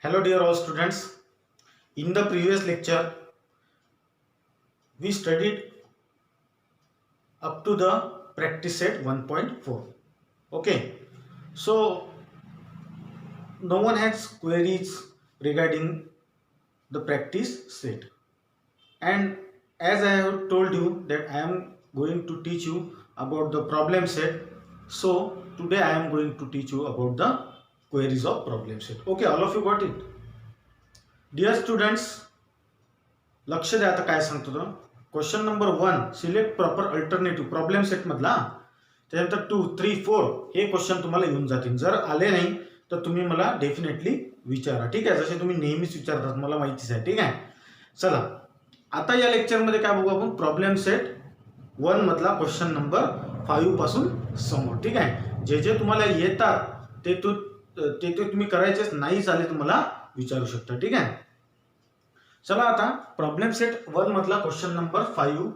Hello dear all students. In the previous lecture we studied up to the practice set 1.4. Okay. So no one has queries regarding the practice set. And as I have told you that I am going to teach you about the problem set. So today I am going to teach you about the queries of problem set. Okay, all of you got it? Dear students, लक्ष द्या. आता काय सांगतो तो question number 1 select proper alternative problem set मधला. त्यानंतर 2, 3, 4 हे question तुम्हाला येऊन जातील. जर आले नाही तर तुम्ही मला डेफिनेटली विचारा. ठीक आहे, जसे तुम्ही नेहमीच विचारतात मला माहितीच आहे. ठीक आहे, चला आता या लेक्चर मध्ये काय बघू आपण प्रॉब्लेम सेट 1 मधला क्वेश्चन नंबर 5 पासून समोर. ठीक आहे, जे जे तुम्हाला येतात ते तुम्ही करायचेच, नाही झाले तुम्हाला विचारू शकता. ठीक आहे, चला आता प्रॉब्लेम सेट 1 मधला question number 5.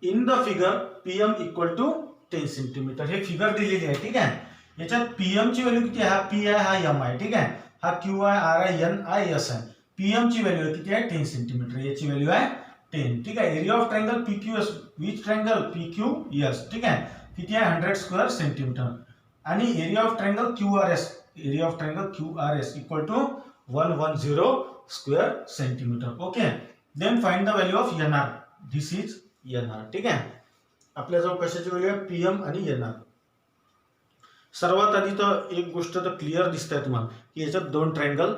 In the figure PM equal to 10 centimetre हे फिगर दिलेली आहे. ठीक आहे, याच्यात पीएम ची व्हॅल्यू किती आहे? हा पी आहे, हा एम आहे. ठीक आहे, हा क्यू आहे, आर आहे, एन आहे, एस आहे. पीएम ची व्हॅल्यू किती आहे? 10 सेंटीमीटर. याची व्हॅल्यू आहे 10. ठीक आहे, area of triangle PQS which triangle PQS. ठीक आहे, किती आहे? 100 स्क्वेअर सेंटीमीटर. आणि area of triangle QRS equal to 110 square centimetre. Okay, then find the value of N R. This is N R. ठीक आहे, आपल्याजवळ कशाची व्हॅल्यू आहे? पीएम आणि एन आर. सर्वात आधी तर एक गोष्ट तर क्लिअर दिसत आहे तुम्हाला की याच्यात दोन ट्रायंगल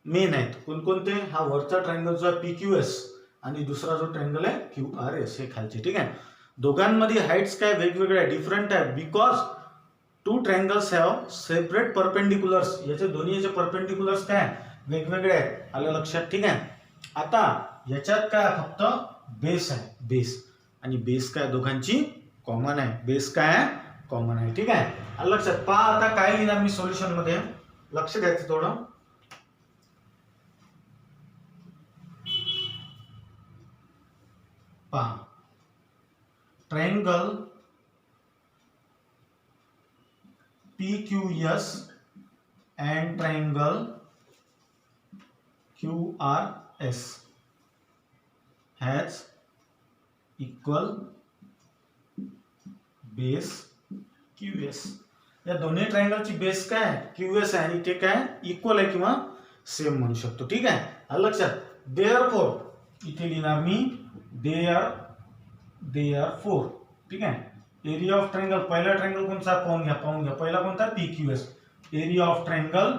मेन आहेत. कोणकोणते? हा वरचा ट्रायंगल जो आहे पीक्यूएस आणि दुसरा जो ट्रायंगल आहे क्यूआरएस हे खालचे. ठीक आहे, दोघांमध्ये हाइट्स काय वेगवेगळे आहे, डिफरंट आहे. Because two triangles have separate perpendiculars. याचे दोन्हीचे परपेंडिक्युलर्स काय वेगवेगळे आहेत. आलं लक्षात? ठीक आहे, आता याच्यात काय फक्त बेस आहे, बेस आणि बेस काय दोघांची कॉमन आहे. बेस काय आहे? कॉमन आहे. ठीक आहे, आलं लक्षात? पहा आता काय लिहिणार मी सोल्युशन मध्ये, लक्ष द्यायचं थोडं. पहा, triangle PQS and triangle QRS has equal base QS. या दोन्ही ट्रायंगलची बेस काय QS आहे आणि ते काय इक्वल आहे किंवा सेम म्हणू शकतो. ठीक आहे, आलं लक्षात? देअरफॉर इथे लिहिणार मी देअरफॉर. ठीक आहे, एरिया ऑफ ट्रायंगल पहिला ट्रायंगल कोणता पाहून घ्या. पहिला कोणता? PQS. Area of triangle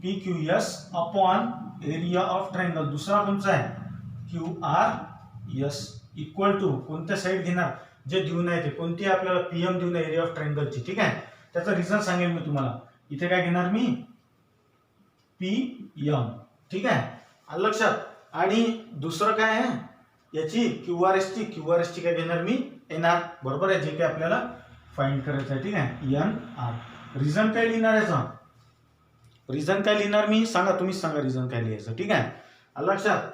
PQS upon area of triangle दुसरा कोणता आहे? QRS इक्वल टू कोणत्या साइड घेणार? जे देऊन आहे ते कोणती आपल्याला पीएम देऊन आहे एरिया ऑफ ट्रायंगलची. ठीक आहे, त्याचा रिझन सांगेल मी तुम्हाला. इथे काय घेणार मी? पीएम. ठीक आहे, आलं लक्षात? आणि दुसरं काय आहे याची क्यूआरएस ची काय घेणार मी? एनआर. बरोबर आहे, जे काही आपल्याला फाइंड करायचं आहे. ठीक आहे, एनआर. रिझन काय लिहिणार याचा? रिझन काय लिहिणार मी? सांगा, तुम्हीच सांगा रिझन काय लिहायचं. ठीक आहे, आलं लक्षात?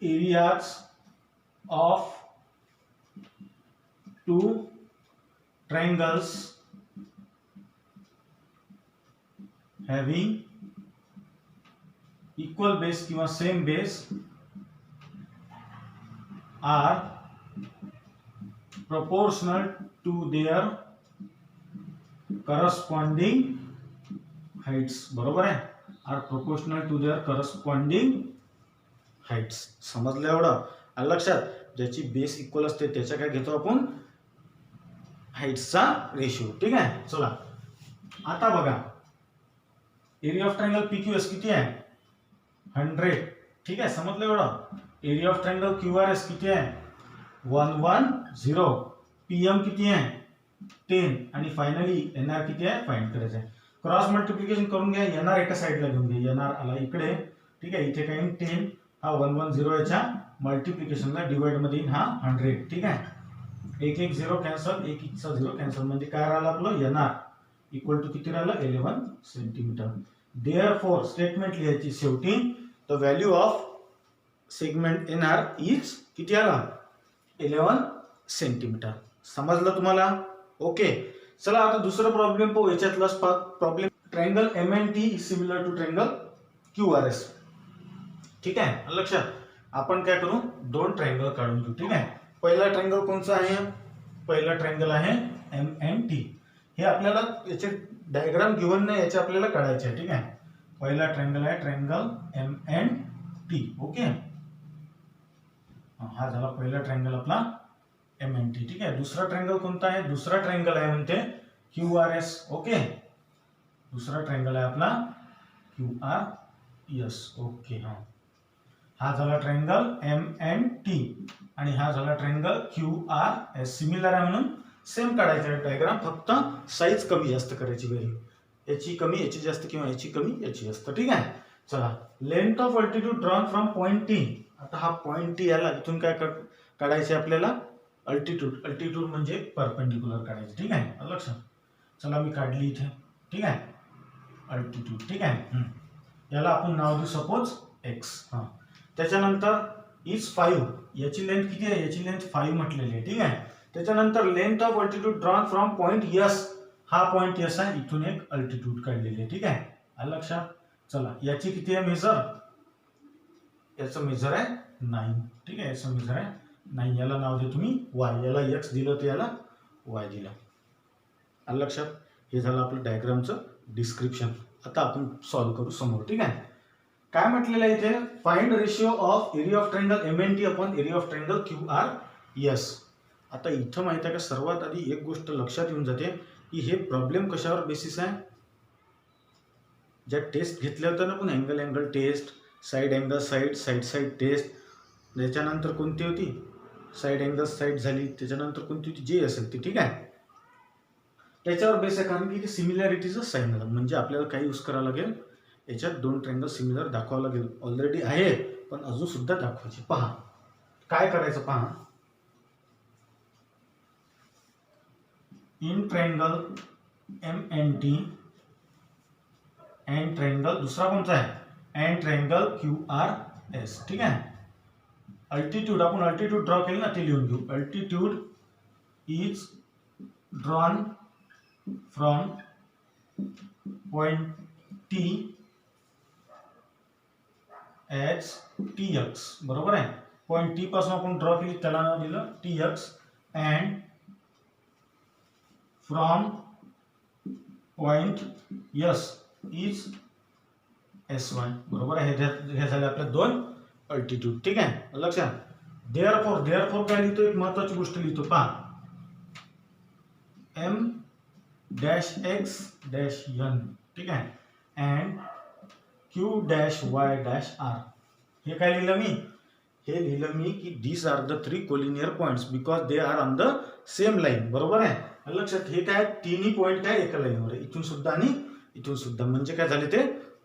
Areas of two triangles having equal base किंवा same base are proportional to their corresponding heights. बरोबर आहे, are proportional to their corresponding heights. समजलं एवढं? आलं लक्षात? ज्याची बेस इक्वल असते त्याच्या काय घेतो आपण? हाइट्सचा रेशिओ. ठीक आहे, चला आता बघा एरिया ऑफ ट्रायंगल PQS किती आहे? 100. ठीक आहे, समजलं एवढं? एरिया ऑफ ट्रायंगल क्यूआरएस किती आहे? 110. पीएम किती आहे? 10. आणि फायनली एनआर किती आहे फाइंड करायचं आहे. क्रॉस मल्टिप्लिकेशन करून घ्या. एनआर एका साइडला घेऊन घ्या. एनआर आला इकडे. ठीक आहे, इथे काय 10 हा 110 याच्या मल्टिप्लिकेशनला डिवाइड मध्ये हा 100. ठीक आहे, 1 1 0 कॅन्सल, 1 1 चा 0 कॅन्सल म्हणजे काय राहिलं आपलं? एनआर इक्वल टू किती राहिलं? 11 सेंटीमीटर. देअरफॉर स्टेटमेंट लिहायची शेवटी the value of segment NR is किती आला? 11 सेंटीमीटर. समजलं तुम्हाला? ओके, चला आता दुसरा प्रॉब्लेम पाहू. याच्यातला problem triangle MNT is similar to triangle QRS. ठीक आहे, लक्षात. आपण काय करू, दोन ट्रायंगल काढून घेऊ. ठीक आहे, पहिला ट्रायंगल कोणता आहे? पहिला ट्रायंगल आहे MNT. हे आपल्याला याचे डायग्राम गिव्हन नाही, याचे आपल्याला काढायचे आहे. ठीक आहे, पहिला ट्रायंगल आहे ट्रायंगल MNT. ओके, हा झाला पहिला ट्रायंगल आपला MNT. ठीक आहे, दुसरा ट्रायंगल कोणता आहे? दुसरा ट्रायंगल आहे म्हणते QRS. ओके, दुसरा ट्रायंगल आहे आपला QRS. ओके, हा झाला ट्रायंगल MNT आणि हा झाला ट्रायंगल QRS. सिमिलर आहे म्हणून सेम काढायचा आहे डायग्राम, फक्त साईज कमी जास्त करायची वेळी, याची कमी याची जास्त किंवा याची कमी याची जास्त. ठीक आहे, चला. Length of altitude drawn from point T. आता हा पॉइंट T याला इथून काय काढायचे आपल्याला? अल्टिट्यूड. अल्टिट्यूड म्हणजे परपेंडिक्युलर काढायचे. ठीक आहे, लक्षात. चला मी काढली इथे. ठीक आहे, अल्टिट्यूड. ठीक आहे, याला आपण नाव देऊ सपोज x. त्याच्यानंतर इज 5. याची लेंथ किती आहे? याची लेंथ 5 म्हटलेली आहे. ठीक आहे, त्याच्यानंतर length of altitude drawn from point S. हा पॉइंट S आहे, इथून एक अल्टिट्यूड काढलेली आहे. ठीक आहे, आलं लक्षात. चला, याची किती आहे मेजर? याचं मेजर आहे 9. ठीक आहे, याचं मेजर आहे 9. याला नाव दे तुम्ही y. याला x दिलं तर याला y दिलं. आलं लक्षात. हे झालं आपलं डायग्रामचं डिस्क्रिप्शन. आता आपण सॉल्व्ह करू समोर. ठीक आहे, काय म्हटलेलं आहे इथे? Find ratio of area of triangle MNT upon area of triangle QRS. आता इथं माहिती आहे का, सर्वात आधी एक गोष्ट लक्षात येऊन जाते की हे प्रॉब्लेम कशावर बेसिस आहे? ज्या टेस्ट घेतल्या होत्या ना, पण angle test, side angle side test, त्याच्यानंतर कोणती होती? साईड अँगल साईड झाली, त्याच्यानंतर कोणती होती? जे असेल ती. ठीक आहे, त्याच्यावर बेस आहे, कारण की सिमिलॅरिटीचं साईन झालं. म्हणजे आपल्याला काही यूज करावं लागेल, याच्यात दोन ट्रायंगल सिमिलर दाखवावं लागेल. ऑलरेडी आहे पण अजून सुद्धा दाखवायचे. पहा काय करायचं. पहा, in triangle MNT and triangle, दुसरा कोणता आहे? And triangle QRS. ठीक आहे, अल्टिट्यूड, आपण अल्टिट्यूड ड्रॉ केलं ना, ते लिहून घेऊ. Altitude is drawn from point T H TX. बरोबर आहे, पॉइंट T पासून आपण ड्रॉ केली, त्याला नाव दिलं TX. And from point S is SY. बरोबर आहे, हे झाले आपले दोन अल्टिट्यूड. ठीक आहे, लक्षात. देअरफॉर काय लिहितो? एक महत्वाची गोष्ट लिहितो. पहा, M-X-N. ठीक आहे, अँड Q-Y-R. हे काय लिहिलं मी? हे लिहिलं मी की these are the three collinear points because they are on the same line. बरोबर आहे, लक्षात. हे काय? तिन्ही पॉइंट काय एका लाईनवर आहे, इथून सुद्धा आणि इथून सुद्धा, म्हणजे काय झाले ते?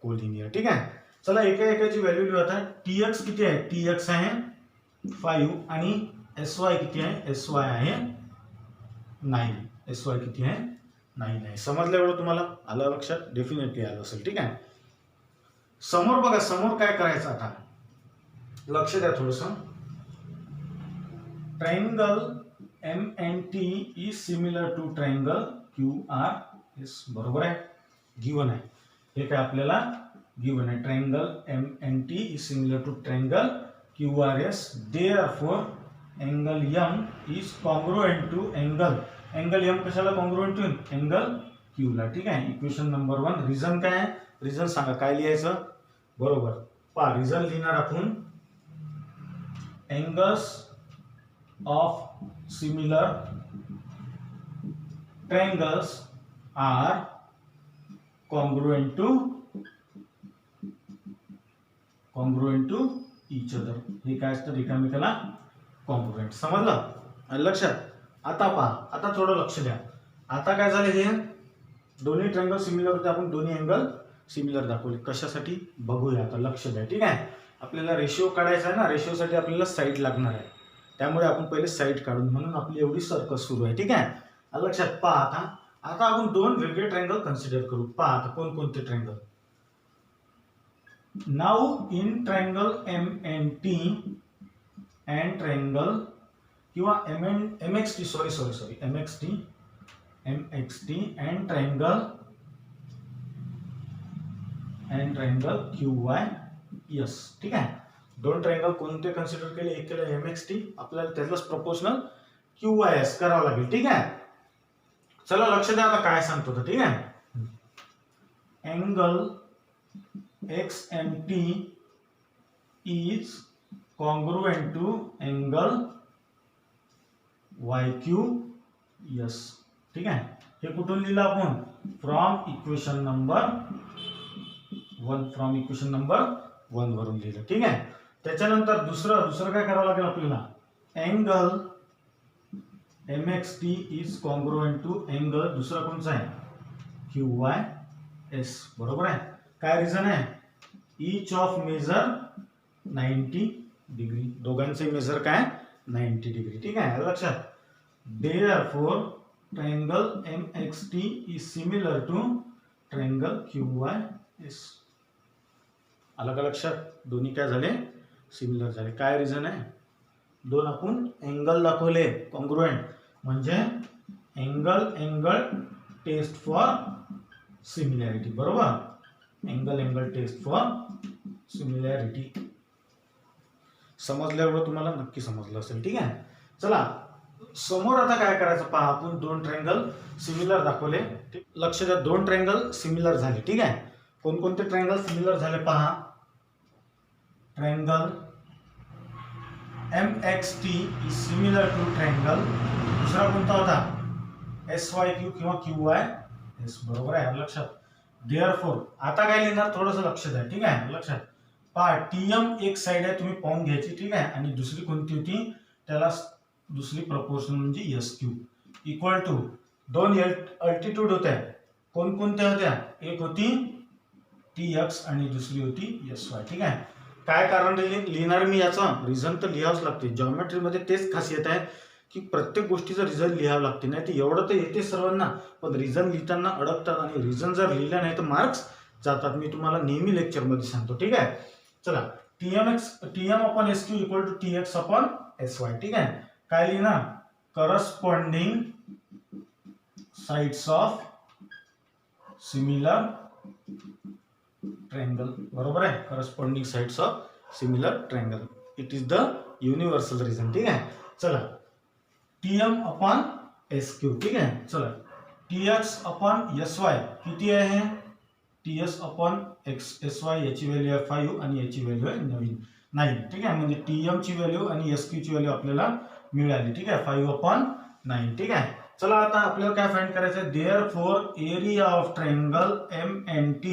कोलिनियर. ठीक आहे, चला एकाची व्हॅल्यू लिहू. आता TX किती आहे? TX आहे 5 आणि SY किती आहे? SY आहे 9. SY किती आहे? 9 आहे. समजलं एवढं तुम्हाला? आलं लक्षात? डेफिनेटली आलं असेल. ठीक आहे, समोर बघा. समोर काय करायचं आता? लक्ष द्या थोडस. Triangle MNT is similar to triangle QRS. बरोबर आहे, गिवन आहे. हे काय आपल्याला गिवन आहे? Triangle MNT is similar to triangle QRS. Therefore angle M is congruent to angle M. कशाला कॉन्ग्रुएंट टू? अँगल Q ला. ठीक आहे, इक्वेशन नंबर 1. रिझन काय आहे? रिझन सांगा, काय लिहायचं? बरोबर, पहा, रिझन लिहिणार आपण angles of similar triangles are congruent to each other. हे काय असतं? एकामेकाला कॉन्ग्रुएंट. समजलं? लक्षात. आता पहा, आता थोडं लक्ष द्या. आता काय झालं? हे दोन्ही ट्रायंगल सिमिलर होते, आपण दोन्ही अँगल सिमिलर दाखवले. कशासाठी? बघूया, आता लक्ष द्या. ठीक आहे, आपल्याला रेशिओ काढायचा आहे ना, रेशिओसाठी आपल्याला साईड लागणार आहे, त्यामुळे आपण पहिले साईड काढून, म्हणून आपली एवढी सर्कल सुरू आहे. ठीक आहे, लक्षात. पहा, आता आपण दोन वेगळे ट्रायंगल कन्सिडर करू. पहा आता कोणकोणते triangle. Now in triangle MNT and triangle किंवा MXT MXT अँड ट्रायंगल आणि ट्रायंगल QYS. ठीक आहे, दोन ट्रायंगल कोणते कन्सिडर केले, एक केलं MXT, आपल्याला त्यालाच प्रोपोर्शनल QYS करावं लागेल. ठीक आहे, चला लक्ष द्या आता काय सांगतो तर. ठीक आहे, angle XMT is congruent to angle YQS. ठीक आहे, हे कुठून लिहिलं आपण, फ्रॉम इक्वेशन नंबर 1 वरून लिहिलं. ठीक आहे, त्याच्यानंतर दुसरं काय करावं लागेल आपल्याला, angle MXT is congruent to angle दुसरा कोणचा आहे, QYS. बरोबर आहे, काय रिझन आहे, इच ऑफ मेजर 90 डिग्री, दोघांचे मेजर काय 90 डिग्री. ठीक आहे, लक्षात. Therefore triangle MXT is similar to triangle QYS. आलं का लक्षात, दोन्ही काय झाले, सिमिलर झाले. काय रिझन आहे, दोन आपण अँगल दाखवले कॉन्ग्रुएंट, म्हणजे अँगल टेस्ट फॉर सिमिलॅरिटी. बरोबर, अँगल टेस्ट फॉर सिमिलॅरिटी. समजल्यावर तुम्हाला नक्की समजलं असेल. ठीक आहे, चला समोर आता काय करायचं पहा, आपण दोन ट्रायंगल सिमिलर दाखवले. लक्ष द्या, दोन ट्रायंगल सिमिलर झाले. ठीक आहे, कोणकोणते ट्रायंगल सिमिलर झाले पहा, triangle MXT is similar to triangle दुसरा कोणता होता, SYQ किंवा QYS. बरोबर आहे, लक्षात. देअरफॉर आता काय लिहिणार, थोडंसं लक्ष द्या. ठीक आहे, लक्षात पहा, TM एक साइड आहे, तुम्ही पाहून घ्यायची. ठीक आहे, आणि दुसरी कोणती होती, त्याला दुसरी प्रपोर्शन म्हणजे SQ इक्वल टू दोन अल्टिट्यूड होत्या, कोणकोणत्या होत्या, एक होती TX आणि दुसरी होती SY. ठीक आहे, काय कारण लिहिणार मी, याचं रिझन तर लिहावंच लागते. जॉमेट्रीमध्ये तेच खासियत आहे की प्रत्येक गोष्टीचं रिझन लिहावं लागते. नाही तर एवढं तर येते सर्वांना, पण रिझन लिहिताना अडकतात, आणि रिझन जर लिहिलं नाही तर मार्क्स जातात. मी तुम्हाला नेहमी लेक्चरमध्ये सांगतो. ठीक आहे, चला TM upon SQ equal to TX upon SY. ठीक आहे, काय लिहिणार, corresponding sides of similar triangle. बरोबर आहे, corresponding sides of similar triangle, it is the universal reason. ठीक आहे, चला TM अपॉन SQ. ठीक आहे, चला TX अपॉन SY किती आहे, TS अपॉन SY याची व्हॅल्यू आहे 5 आणि याची व्हॅल्यू आहे 9. ठीक आहे, म्हणजे TM ची व्हॅल्यू आणि SQ ची व्हॅल्यू आपल्याला मिळाली. ठीक आहे, 5 अपॉन 9. ठीक आहे, चला आता आपल्याला काय फाइंड करायचं आहे, therefore area of triangle MNT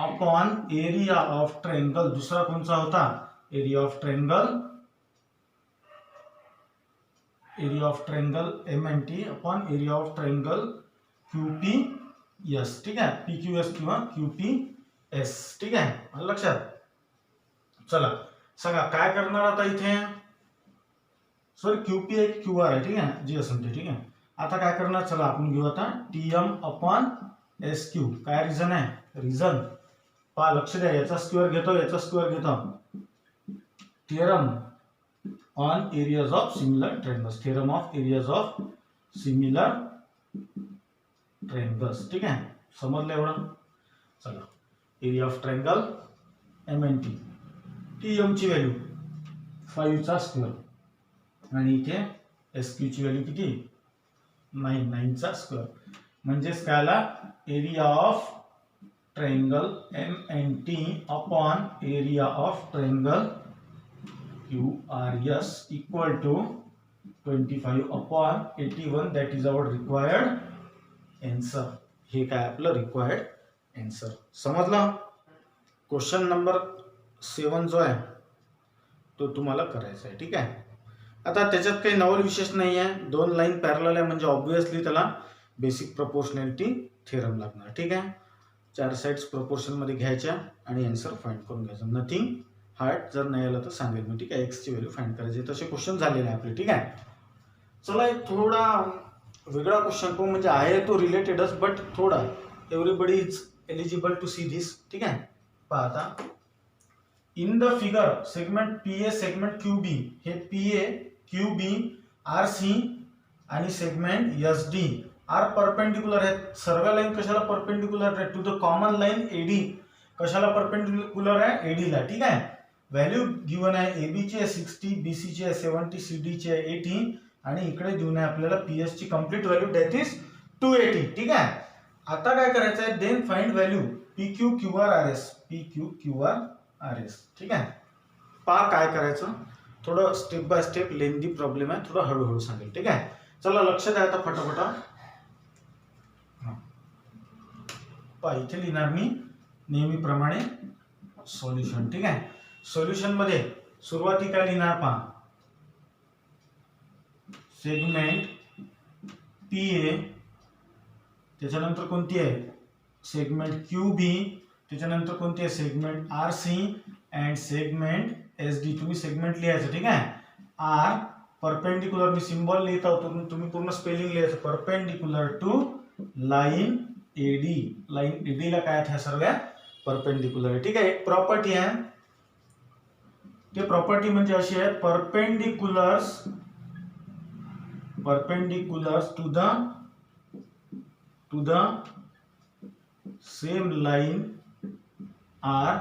upon area of triangle दुसरा कोणता होता, area of triangle MNT upon area of triangle QPS. ठीक आहे, PQS किंवा QPS. ठीक आहे, लक्षात. चला सांगा काय करणार आता इथे, सॉरी QP आहे QR आहे. ठीक आहे, जी असेल ते. ठीक आहे, आता काय करणार, चला आपण घेऊ आता TM अपॉन SQ. काय रिझन आहे, रिझन पहा, लक्ष द्या, याचा स्क्वेअर घेतो, याचा स्क्वेअर घेतो. Theorem on areas of similar triangles, theorem of areas of similar triangles. ठीक आहे, समजलं एवढं. चला area of triangle MNT, TM ची व्हॅल्यू 5 चा स्क्वेअर आणि इथे SQ ची व्हॅल्यू किती, 9 चा स्क्वेअर. म्हणजेच काय आला, area of triangle MNT upon area of triangle QRS equal to 25 upon 81. That is our required answer. हे काय आपलं रिक्वायर्ड आन्सर. समजलं. क्वेश्चन नंबर 7 जो आहे तो तुम्हाला करायचा आहे. ठीक आहे, आता त्याच्यात काही नवल विशेष नाही आहे, दोन लाईन पॅरलल आहे म्हणजे ऑब्विसली त्याला बेसिक प्रोपोर्शनॅलिटी थेरम लागणार. ठीक आहे, 4 साइड्स प्रोपोर्शन मध्ये घ्यायच्या आणि आन्सर फाइंड करून घ्यायचं. नथिंग हार्ड, जर नाही आलं तर सांगेल मी. ठीक आहे, एक्स ची व्हॅल्यू फाइंड करायची, तसे क्वेश्चन झालेले आहे आपले. ठीक आहे, चला एक थोडा वेगळा क्वेश्चन पाहू, म्हणजे आहे तो रिलेटेडच बट थोडा everybody is eligible to see this. ठीक आहे, पहा आता in the figure segment PA segment QB, हे PA QB RC आणि सेगमेंट SD आर परपेंडिकुलर आहेत. सर्व लाईन कशाला परपेंडिकुलर आहेत, to the common line AD. कशाला परपेंडिक्युलर आहे, एडी ला. ठीक आहे. व्हॅल्यू गिवन आहे एबी ची आहे 60, बीसी ची आहे 70, सीडी ची आहे 80 आणि इकडे देऊन आहे आपल्याला पीएस ची कंप्लीट व्हॅल्यू दॅट इज 280. ठीक आहे. आता काय करायचं आहे, then find value P Q Q R R S, P Q Q R R S. ठीक आहे. पहा काय करायचं, थोडं step by step lengthy problem आहे, थोडं हळूहळू सांगेल. ठीक आहे. चला लक्ष द्या आता फटाफटा. पहा इथे लिहिणार मी नेहमीप्रमाणे सॉल्युशन. ठीक आहे. सॉल्युशन मध्ये सुरुवाती काय लिहिणार पहा, सेगमेंट पी ए, त्याच्यानंतर कोणती आहे सेगमेंट क्यू बी, त्याच्यानंतर कोणती आहे segment R C and segment S D. तुम्ही सेगमेंट लिहायचं. ठीक आहे. आर परपेंडिक्युलर, मी सिम्बॉल लिहित आहोत, तुम्ही पूर्ण स्पेलिंग लिहायचं, perpendicular to line AD. Line AD ला काय आहे सर्व परपेंडिक्युलर आहे. ठीक आहे. एक प्रॉपर्टी आहे, ते प्रॉपर्टी म्हणजे अशी आहे, perpendiculars to the same line are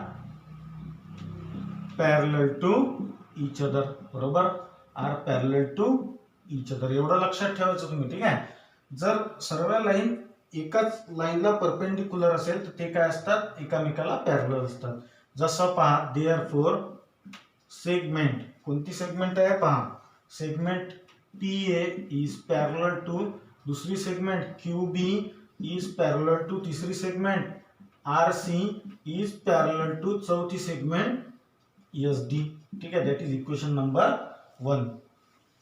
parallel to each other. बरोबर, are parallel to each other. एवढं लक्षात ठेवायचं तुम्ही. ठीक आहे. जर सर्व लाईन एकाच लाईनला परपेंडिक्युलर असेल तर ते काय असतात, एकामेकाला पॅरलल असतात. जसं पहा, देअरफॉर सेगमेंट, कोणती सेगमेंट आहे पहा, segment P A is parallel to दुसरी segment Q B is parallel to तिसरी segment R C is parallel to चौथी सेगमेंट एस डी. ठीक आहे. That is equation number 1.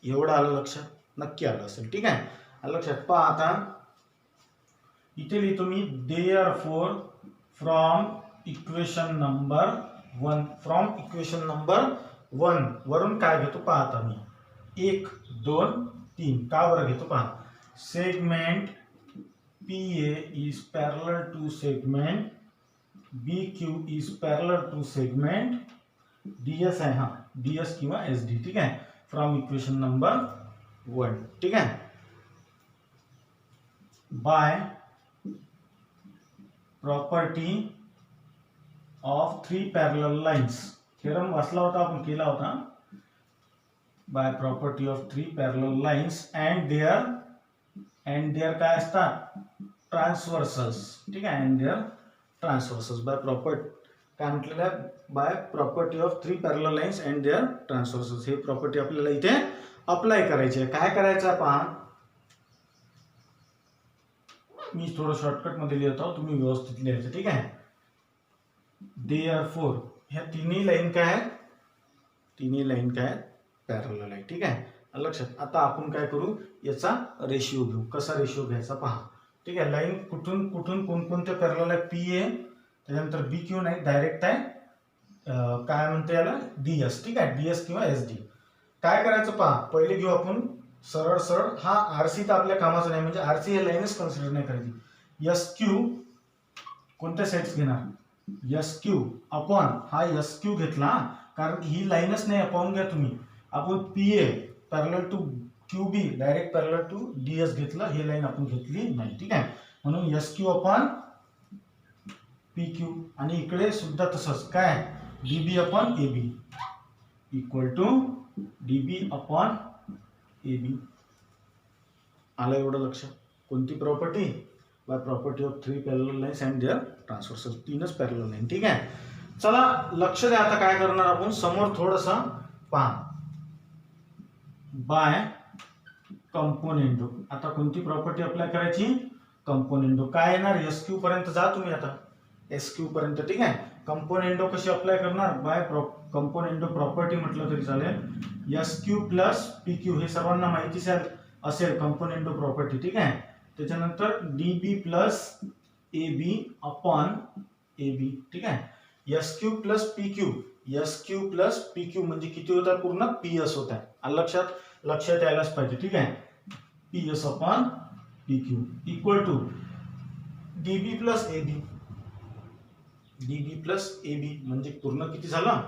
एवढं आलं लक्षात, नक्की आलं असेल. ठीक आहे. आलं लक्षात. पहा आता इथे लिहितो मी, therefore from equation number 1, from equation number 1 वरून काय घेतो पहा आता मी, 1 2 3. का बरं घेतो पहा, segment P A is parallel to segment B Q is parallel to segment DS आहे, हा डीएस किंवा एस डी. ठीक आहे. From equation number 1. ठीक आहे. By property of 3 parallel lines, theorem वाचला होता आपण, केला होता. By property of 3 parallel lines and there काय असतात, ट्रान्सव्हर्सल्स. ठीक आहे. And their ट्रान्सव्हर्सल्स. बाय काय म्हटलेलं आहे, by property of 3 parallel lines and their transversals. हे प्रॉपर्टी आपल्याला इथे अप्लाय करायची आहे. काय करायचं आहे पहा, मी थोडं शॉर्टकट मध्ये लिहितो, तुम्ही व्यवस्थित लिहायचं. ठीक आहे. देअरफॉर ह्या तिन्ही लाईन काय आहेत, तिन्ही लाईन काय आहेत, पॅरलल आहे. ठीक आहे. लक्षात. आता आपण काय करू, याचा रेशिओ घेऊ. कसा रेशिओ घ्यायचा पहा. ठीक आहे. लाईन कुठून कुठून कोणकोणते पॅरलल आहे, पी ए, त्याच्यानंतर बी क्यू नाही, डायरेक्ट आहे काय म्हणते याला, डीएस. ठीक आहे. डीएस किंवा एस डी. काय करायचं पहा, पहिले घेऊ आपण सरळ सरळ, हा आरसी तर आपल्या कामाचा नाही, म्हणजे आरसी हे लाईनच कन्सिडर नाही करायची. एस क्यू कोणत्या सेट्स घेणार, एस क्यू अपॉन हा एस क्यू घेतला, कारण की ही लाईनच नाही, पाहून घ्या तुम्ही. आपण P A parallel to Q B direct parallel to DS घेतलं, ही लाईन आपण घेतली नाही. ठीक आहे. म्हणून S Q upon P Q, आणि इकडे सुद्धा तसंच, काय DB upon A B equal to DB upon A B. आलं एवढं लक्षात. कोणती प्रॉपर्टी, by property of 3 parallel lines and their transversals. 3च पॅरलल लाईन. ठीक आहे. चला लक्ष द्या. आता काय करणार आपण, समोर थोडस पहा, बाय कंपोनेंडो. आता कोणती प्रॉपर्टी अप्लाय करायची, कंपोनेंडो. काय येणार, एस क्यू पर्यंत जा तुम्ही आता, एस क्यू पर्यंत. ठीक आहे. कंपोनेंडो कशी अप्लाय करणार, बाय कंपोनेंडो प्रॉपर्टी म्हटलं तरी चालेल. S Q plus P Q हे सर्वांना माहितीच असेल, कंपोनेंडो प्रॉपर्टी. ठीक आहे. त्याच्यानंतर DB plus A B upon A B. ठीक आहे. S Q plus P Q, S Q plus P Q म्हणजे किती होतात, पूर्ण पी एस होत आहे. लक्षात यायलाच पाहिजे. ठीक आहे. P S upon P Q equal to DB plus A B, DB plus A B म्हणजे पूर्ण किती झालं,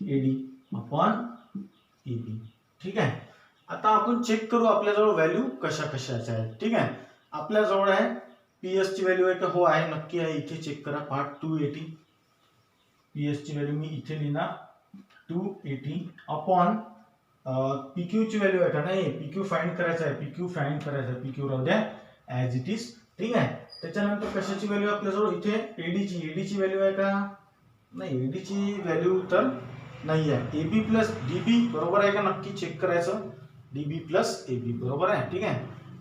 एडी अपॉन ए बी. ठीक आहे. आता आपण चेक करू आपल्याजवळ व्हॅल्यू कशा कशाच्या आहेत. ठीक आहे. आपल्याजवळ आहे PS ची व्हॅल्यू आहे का? हो आहे, नक्की आहे. इथे चेक करा, पार्ट 280. PS ची व्हॅल्यू मी इथे लिहिणार 280 अपॉन PQ ची व्हॅल्यू आहे का? नाही, PQ फाइंड करायचा आहे. PQ फाइंड करायचा आहे. PQ राहू द्या ॲज इट इज. ठीक आहे. त्याच्यानंतर कशाची व्हॅल्यू आपल्याजवळ इथे? AD ची व्हॅल्यू आहे का? नाही, AD ची व्हॅल्यू तर नाही आहे. AB प्लस DB बरोबर आहे का? नक्की चेक करायचं. DB प्लस AB बरोबर आहे. ठीक आहे.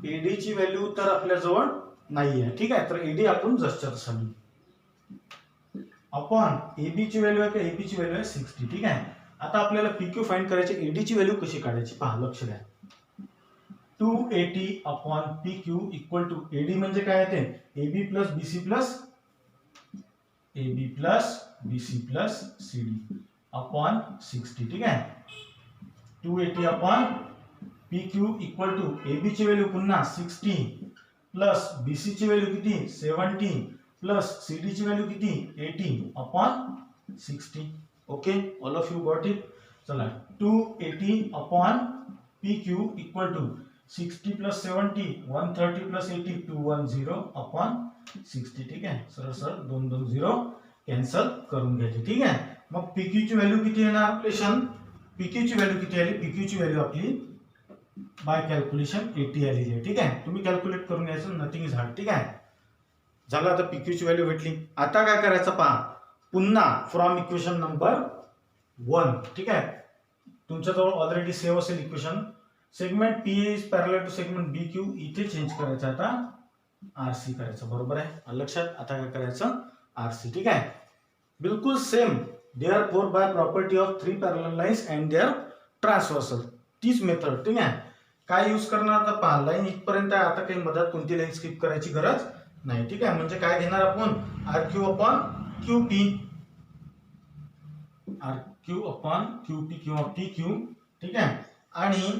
AD ची व्हॅल्यू तर आपल्याजवळ नाही आहे. ठीक आहे. तर AD आपण जसच्या तसा लिहू. अपॉन AB ची व्हॅल्यू आहे का? AB ची व्हॅल्यू आहे 60. ठीक आहे. आता आपल्याला PQ फाइंड करायची. AD ची व्हॅल्यू कशी काढायची पहा, लक्ष द्या. 280 upon PQ equal to AD म्हणजे काय आहे ते? AB plus BC plus CD upon 60. ठीक आहे. 280 upon PQ equal to AB ची व्हॅल्यू पुन्हा 60 प्लस BC ची व्हॅल्यू किती? 70 प्लस CD ची व्हॅल्यू किती? 80 upon 60. Okay, all of you got it. चला, 280 upon PQ equal to 60 plus 70 130 plus 80 210 upon 60. ठीक आहे. सरळ सरळ 2 2 0 कॅन्सल करून घ्यायचे. ठीक आहे. मग PQ ची व्हॅल्यू किती येणार? PQ ची व्हॅल्यू किती आली? PQ ची व्हॅल्यू आपली बाय कॅल्क्युलेशन 80 आलेली आहे. ठीक आहे. तुम्ही कॅल्क्युलेट करून घ्यायचं, नथिंग इज हार्ड. ठीक आहे. झालं, आता PQ ची व्हॅल्यू भेटली. आता काय करायचं पहा, पुन्हा फ्रॉम इक्वेशन नंबर 1. ठीक आहे. तुमच्याजवळ ऑलरेडी सेव्ह असेल equation. Segment PA is parallel to segment BQ. इथे चेंज करायचं, आता RC करायचं. बरोबर आहे लक्षात. आता काय करायचं? RC. ठीक आहे. बिलकुल same. Therefore by property of 3 parallel lines and their transversal, तीच मेथड. ठीक आहे. काय यूज करणार आता पहा, लाईन इथपर्यंत आहे. आता काही मधात कोणती लाईन स्किप करायची गरज नाही. ठीक आहे. म्हणजे काय घेणार आपण? RQ upon QP, RQ upon QP किंवा PQ. ठीक आहे. आणि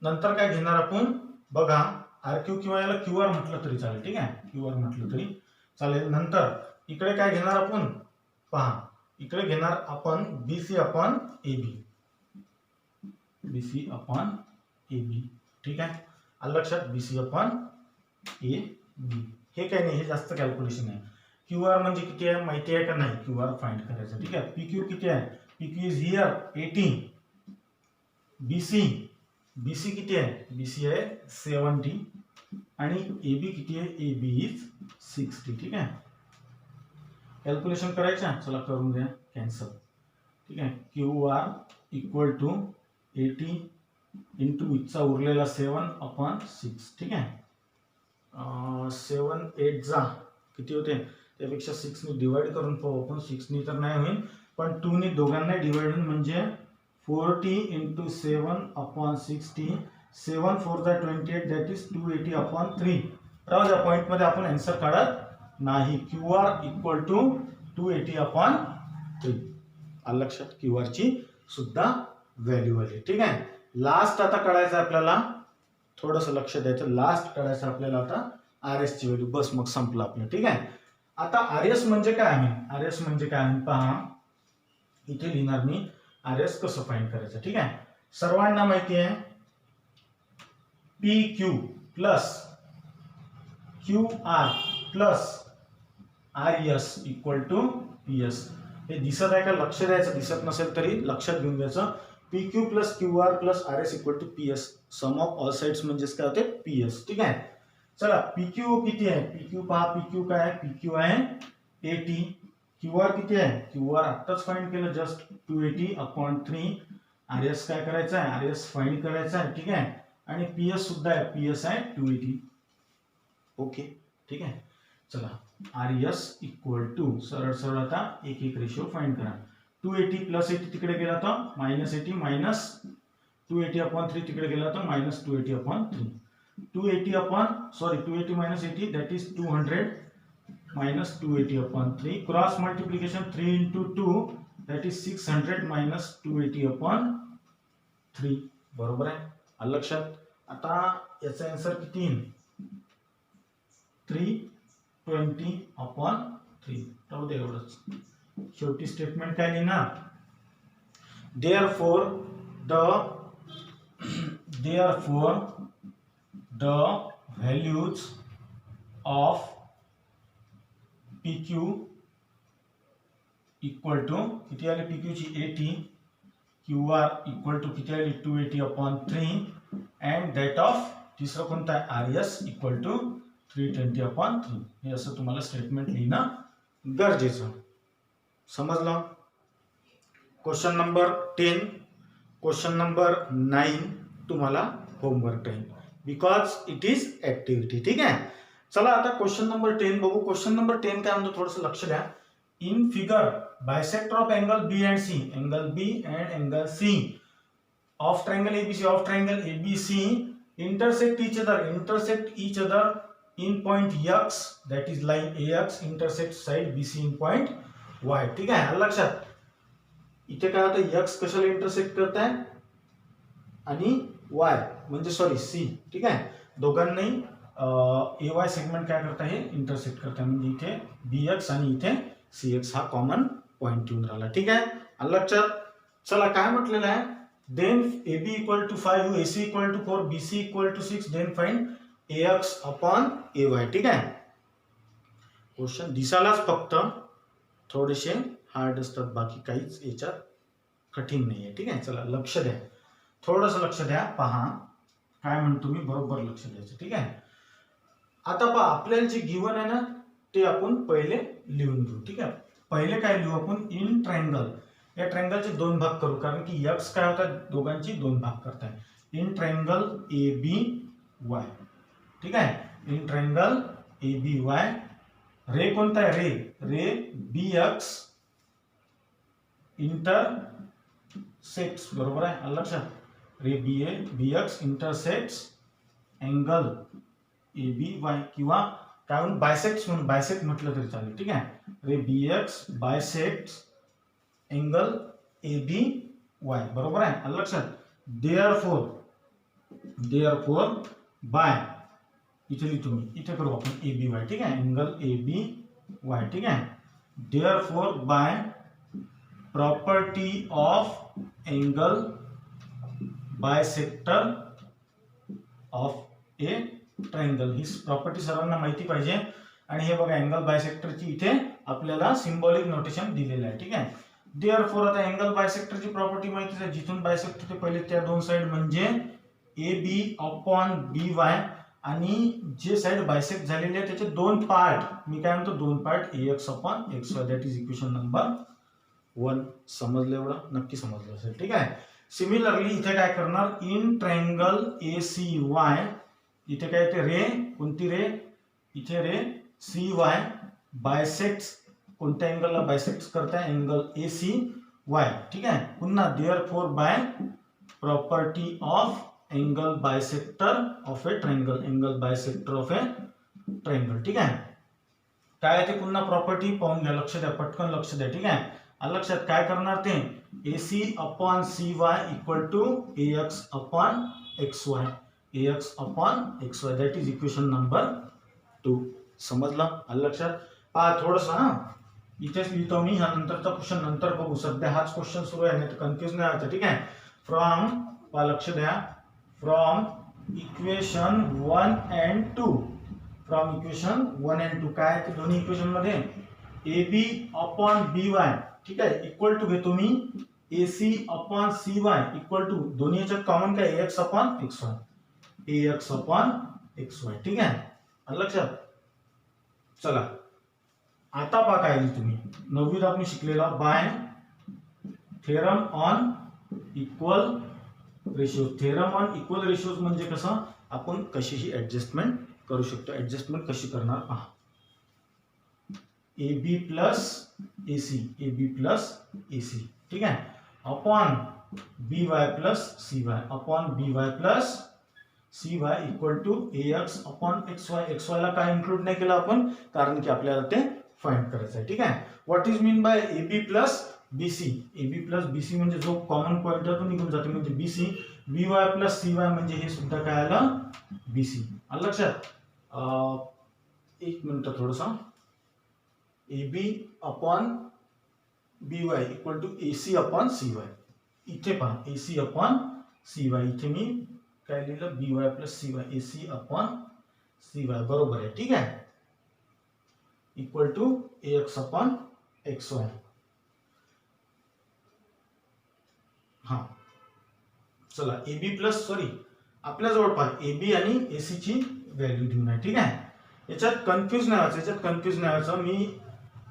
नंतर काय घेणार आपण बघा, RQ किंवा याला QR म्हटलं तरी चालेल. ठीक आहे. QR म्हटलं तरी चालेल. नंतर इकडे काय घेणार आपण पहा, इकडे घेणार आपण BC upon AB. BC upon AB. ठीक आहे. आलं लक्षात? BC upon AB. हे काय नाही, हे जास्त कॅल्क्युलेशन आहे. QR म्हणजे किती आहे माहिती आहे का? नाही, QR फाइंड करायचं. ठीक आहे. PQ किती आहे? PQ is here 80. BC किती आहे? BC आहे 70. आणि AB किती आहे? AB is 60. ठीक आहे. कॅल्क्युलेशन करायचं. चला करून द्या, कॅन्सल. ठीक आहे. QR इक्वल टू 80 इंटू इथचा उरलेला 7 अपॉन 6. ठीक आहे. 7 8 जा किती होते? त्यापेक्षा 6 ने डिवाइड करून पाहू आपण. 6 ने तर नाही होईल, पण 2 ने दोघांना डिवाइड म्हणजे 40 इंटू 7 अपॉन 60. 7 4 जा 28, दॅट इज 280 अपॉन 3. राहू द्या, पॉईंट मध्ये आपण आन्सर काढत नाही. QR equal to 280 upon 3. आलं लक्षात? QR ची सुद्धा व्हॅल्यू आली. ठीक आहे. लास्ट आता काढायचं आपल्याला, थोडंसं लक्ष द्यायचं. लास्ट काढायचं आपल्याला आता RS ची व्हॅल्यू. बस, मग संपलं आपलं. ठीक आहे. आता RS म्हणजे काय आहे? RS म्हणजे काय आहे पहा, इथे लिहिणार मी RS कसं फाइंड करायचं. ठीक आहे. सर्वांना माहिती आहे PQ plus QR plus RS equal to PS. हे दिसत आहे का? लक्ष द्यायचं. दिसत नसेल तरी लक्षात घेऊन घ्यायचं. PQ plus QR plus RS equal to PS. Sum of all sides म्हणजेच काय होते? PS. ठीक आहे. चला, PQ किती आहे? PQ पहा, PQ काय आहे? PQ आहे 80. QR किती आहे? QR आत्ताच फाइंड केलं जस्ट 280 अपॉन 3. RS काय करायचं आहे? RS फाइंड करायचा आहे. ठीक आहे. आणि PS सुद्धा आहे. PS आहे 280. ओके. ठीक आहे. चला, RS इक्वल टू सरळ सरळ आता एक एक रेशो फाइंड करा. 280 प्लस 80 तिकडे गेला तर मायनस 80 मायनस 280 अपॉन 3 तिकडे गेला तर minus 280 upon 3. 280 minus 80, that is 200 minus 280 upon 3. Cross multiplication 3 into 2, that is 600 minus 280 upon 3. बरोबर आहे? आलं लक्षात? आता याचा आन्सर किती येईल? 320 upon 3. राहू दे एवढंच. शेवटी स्टेटमेंट काय लिहिणार? Therefore the values of P Q equal to किती आले पी क्यूची 80, क्यू आर इक्वल टू किती आली 280/3 अँड दॅट ऑफ तिसरं कोणतं आहे आर एस इक्वल टू 320/3. हे असं तुम्हाला स्टेटमेंट लिहिणं गरजेचं. समजलं. क्वेश्चन नंबर 10, क्वेश्चन नंबर 9 तुम्हाला होमवर्क राहील बिकॉज इट इज ऍक्टिव्हिटी. ठीक आहे. चला आता क्वेश्चन नंबर 10 बघू. क्वेश्चन नंबर 10 काय म्हणतो थोडंसं लक्ष द्या. In figure bisector of angle B and C, angle B and angle C of triangle ABC, of triangle ABC intersect each other in point x, that is line ax intersect side bc in point y. ठीक आहे. लक्षात इथे काय होतं x कशाला intersect करत आहे आणि y म्हणजे सॉरी c. ठीक आहे. दोघांनाही ए वाय सेगमेंट काय करत आहे इंटरसेक्ट करत आहे म्हणजे इथे bx आणि इथे cx हा कॉमन पॉइंट येऊन राहिला. ठीक आहे. लक्षात. चला काय म्हटलेलं आहे. Then AB equal to 5, AC equal to 4, BC equal to 6, then find AX upon AY. ठीक आहे. क्वेश्चन दिसायलाच फक्त थोडेसे हार्ड असतात, बाकी काहीच याच्यात कठीण नाही आहे. ठीक आहे. चला लक्ष द्या, थोडंसं लक्ष द्या, पहा काय म्हणतो मी, बरोबर लक्ष द्यायचं. ठीक आहे. आता पहा आपल्याला जे गिवन आहे ना ते आपण पहिले लिहून घेऊ. ठीक आहे. पहिले काय लिहू आपण, इन ट्रायंगल, या ट्रायंगलचे दोन भाग करू कारण की एक्स काय होतात दोघांची दोन भाग करताय. In triangle A B Y. ठीक आहे. In triangle A B Y ray कोणता आहे रे बी एक्स इंटरसेक्ट्स, बरोबर आहे लक्षात. Ray B X intersects angle A B Y किंवा काय म्हणून बायसेक्ट्स म्हणून बायसेक्ट म्हटलं तरी चालेल. ठीक आहे. Ray B X bisects angle A B Y, बरोबर आहे लक्षात. देअरफॉर बाय इथे लिहितो मी, इथे करू आपण ए बी वाय. ठीक आहे. Angle A B Y. ठीक आहे. Therefore by property of angle bisector of a triangle, ही प्रॉपर्टी सर्वांना माहिती पाहिजे. आणि हे बघा एंगल बायसेक्टरची इथे आपल्याला सिंबॉलिक नोटेशन दिलेलं आहे. ठीक आहे. देअरफॉर आता एंगल बायसेक्टरची प्रॉपर्टी माहितीच आहे, जिथून बायसेक्टर ते पहिले त्या दोन साइड म्हणजे ए बी अपॉन बी वाय, आणि जे साइड बायसेक्ट झालेले आहे त्याचे दोन पार्ट, मी काय म्हणतो दोन part A X upon X Y, that is equation number 1. समजलं एवढं? नक्की समजलं असेल. ठीक आहे. सिमिलरली इथे काय करणार, in triangle A C Y, इथे काय येते रे, कोणती रे, इथे रे सी वाय बायसेक्ट्स, कोणत्या अँगलला बायसेक्ट करताय अँगल ए सी वाय. ठीक आहे. पुन्हा therefore by property of angle bisector of a triangle, angle bisector of a triangle. ठीक आहे. काय ते पुन्हा प्रॉपर्टी पाहून घ्या, लक्ष द्या, पटकन लक्ष द्या. ठीक आहे. लक्षात काय करणार ते A C upon C Y equal to A X upon X Y, A X upon X Y, that is equation number 2. समजलं? लक्षात. पहा थोडंसं हा इथेच लिहितो मी, हा नंतरचा क्वेश्चन नंतर बघू, सध्या हाच क्वेश्चन सुरू आहे, नाही तर कन्फ्युज नाही व्हायचं. ठीक आहे. फ्रॉम पहा लक्ष द्या, from equation 1 and 2, from equation 1 and 2 काय ते दोन्ही इक्वेशन मध्ये ए बी अपॉन बी वाय, ठीक आहे, इक्वल टू घेतो मी A C upon C Y equal to दोन्ही याच्यात कॉमन काय X upon X Y, A X upon X Y. ठीक आहे. लक्षात. चला आता पहा काय तुम्ही 9वीत आपण शिकलेला by theorem on equal ratio. Theorem on equal ratios म्हणजे कसं आपण कशीही ऍडजस्टमेंट करू शकतो. ऍडजस्टमेंट कशी करणार पहा. A B plus A C, A B plus A C, ठीक आहे, upon B Y plus C Y, upon B Y plus C Y equal to A X upon X Y. X Y ला काय include नाही केलं आपण कारण की आपल्याला ते फाइंड करायचं आहे. ठीक आहे. What is mean by A B plus B C, A B plus B C म्हणजे जो कॉमन पॉइंटर तो निघून जाते म्हणजे B C, B Y plus C Y म्हणजे हे सुद्धा काय आलं बी सी. आलं लक्षात. एक मिनिट थोडंसं, A B upon B Y equal to A C upon C Y. इथे पहा A C upon C Y, इथे मी काय लिहिलं B Y plus C Y, A C upon C Y, बरोबर आहे. ठीक आहे. Equal to AX upon XY. हा चला AB प्लस सॉरी आपल्याजवळ पहा AB आणि AC ची व्हॅल्यू देऊन आहे. ठीक आहे, याच्यात कन्फ्यूज नाही व्हायचं. मी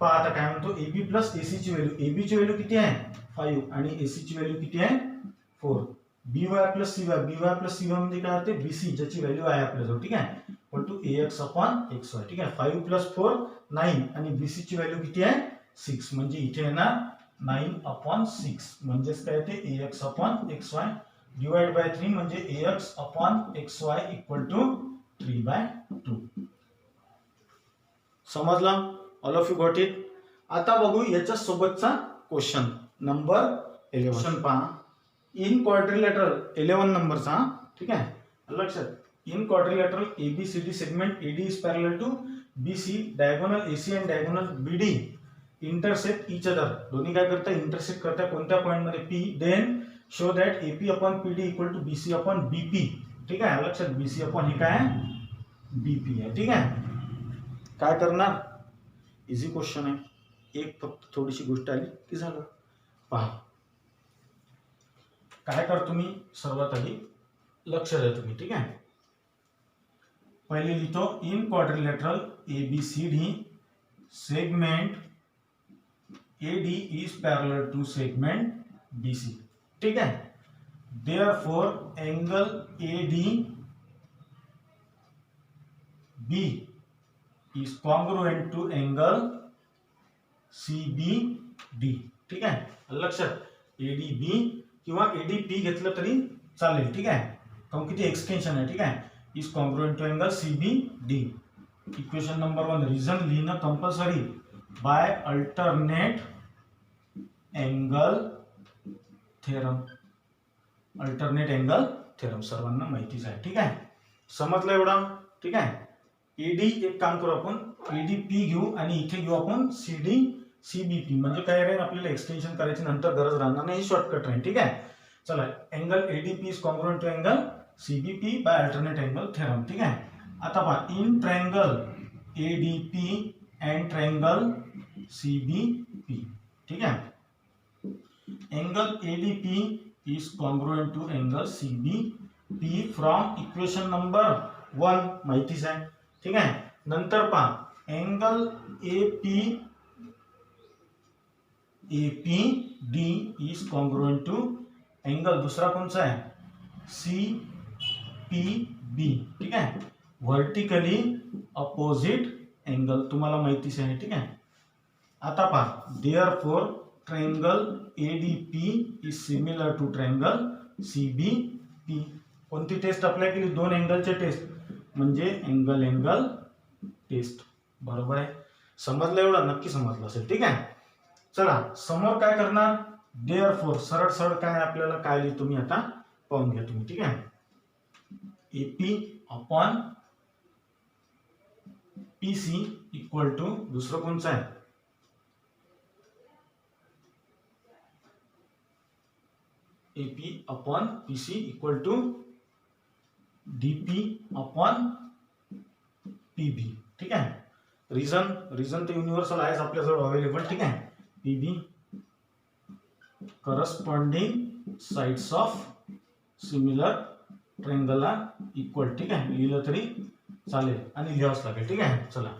पहा आता काय म्हणतो, AB प्लस AC ची व्हॅल्यू, AB ची व्हॅल्यू किती आहे 5 आणि AC ची व्हॅल्यू किती आहे 4. BY प्लस CY म्हणजे काय होते BC ज्याची व्हॅल्यू आहे आपल्याजवळ. ठीक आहे, equal to AX upon XY. ठीक आहे, 5 प्लस 4 9 आणि BC ची व्हॅल्यू किती आहे 6 म्हणजे इथे येणार 9 अपॉन 6 म्हणजेच काय ते AX upon XY divide by 3 म्हणजे AX upon XY equal to 3/2. समजला? All of you got it. आता बघू याच्या सोबतचा क्वेश्चन नंबर 11. क्वेश्चन पहा, इन क्वाड्रिलॅटरल 11 नंबरचा. ठीक आहे, लक्षात, in quadrilateral ABCD segment AD is parallel to BC, diagonal AC and diagonal BD intersect each other. दोन्ही काय करतात इंटरसेक्ट करतात कोणत्या पॉइंट मध्ये P. Then show that AP upon PD equal to BC upon BP. ठीक आहे, लक्षात, BC upon हे काय BP आहे. ठीक आहे, काय करणार, इझी क्वेश्चन आहे, एक फक्त थोडीशी गोष्ट आली की झालं. पहा काय करतो मी, सर्वात आधी लक्ष द्या तुम्ही. ठीक आहे, पहिले लिहितो in quadrilateral ABCD segment AD is parallel to segment BC. ठीक आहे, therefore angle ADB is congruent to angle CBD. ठीक आहे, लक्षात, ADB किंवा ADP घेतलं तरी चालेल. ठीक आहे, कारण किती एक्सटेन्शन आहे. ठीक आहे, is congruent to angle CBD. Equation number 1 reason लिहिणं compulsory by alternate angle theorem. Alternate angle theorem सर्वांना माहितीच आहे. ठीक आहे, समजलं एवढं. ठीक आहे, AD एक काम करू आपण ADP घेऊ आणि इथे घेऊ आपण CBP म्हणजे काय राहील आपल्याला एक्सटेन्शन करायची नंतर गरज राहणार नाही, शॉर्टकट राहील. ठीक आहे, चला, angle ADP is congruent to angle CBP by alternate angle theorem. ठीक आहे, आता पहा in triangle ADP and triangle CBP. ठीक आहे, angle ADP is congruent to angle CBP from equation number 1 माहितीच आहे. ठीक आहे, नंतर पहा angle APD is congruent to angle दुसरा कोणचा आहे CPB. ठीक आहे, व्हर्टिकली अपोजिट एंगल तुम्हाला माहितीच आहे. ठीक आहे, आता पहा therefore triangle ADP is similar to triangle CBP. कोणती टेस्ट अप्लाय केली, दोन एंगलचे टेस्ट म्हणजे एंगल टेस्ट. बरोबर आहे, समजलं एवढं, नक्की समजलं असेल. ठीक आहे, चला समोर काय करणार, देयरफॉर सरळ सरळ काय आपल्याला काय लिहितो मी आता पाहून घ्या तुम्ही. ठीक आहे, AP upon PC equal to दुसरं कोणचं आहे AP upon PC equal to DP upon PB. ठीक आहे, रिझन तर युनिव्हर्सल आहेच आपल्याजवळ अवेलेबल. ठीक आहे, PB corresponding sides of similar ट्रायंगलला इक्वल. ठीक आहे, लिहिलं तरी चालेल आणि लिहावंच लागेल. ठीक आहे, चला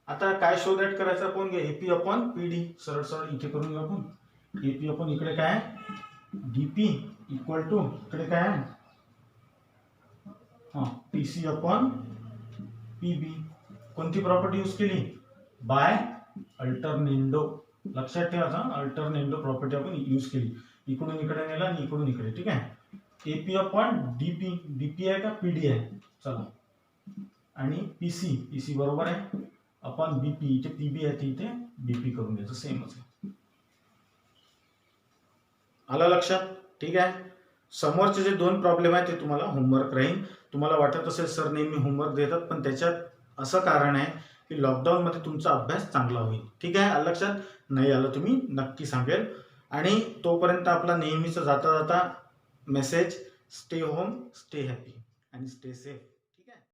आता काय शो दॅट करायचं आपण घ्या AP अपॉन PD. सरळ सरळ इथे करून घेऊ आपण. AP अपॉन इकडे काय DP इक्वल टू इकडे काय PC अपॉन PB. कोणती प्रॉपर्टी यूज केली, बाय अल्टरनेंडो. लक्षात ठेवायचा, अल्टरनेंडो प्रॉपर्टी आपण यूज केली. इकडून इकडे नेला आणि इकडून इकडे. ठीक आहे, AP अपॉन DP आहे का PD आहे, चला, आणि PC बरोबर आहे अपॉन BP. इथे PB आहे इथे BP करून घ्यायचं, सेमच आहे. आलं लक्षात. ठीक आहे, समोरचे जे दोन प्रॉब्लेम आहेत ते तुम्हाला होमवर्क राहील. तुम्हाला वाटत असेल सर नेहमी होमवर्क देतात, पण त्याच्यात असं कारण आहे की लॉकडाऊन मध्ये तुमचा अभ्यास चांगला होईल. ठीक आहे, आलं लक्षात, नाही आलं तुम्ही नक्की सांगेल. आणि तोपर्यंत आपला नेहमीच जाता जाता message, stay home, stay happy आणि स्टे सेफ.